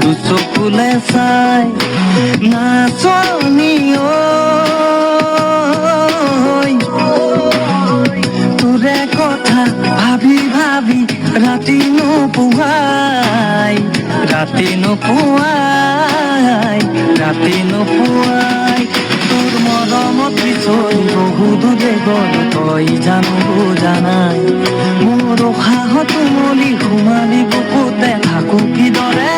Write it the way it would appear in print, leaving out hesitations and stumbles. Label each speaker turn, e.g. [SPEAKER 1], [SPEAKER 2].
[SPEAKER 1] দুচকুলে চাই নাচনি তোৰে কথা ভাবি ভাবি ৰাতি নোপোৱাই তোৰ মৰমত বিচৰি বহু দূৰে গ'ল তই জানাই মোৰ উশাহত তুমলি সোমালি বুকুতে থাকো কিদৰে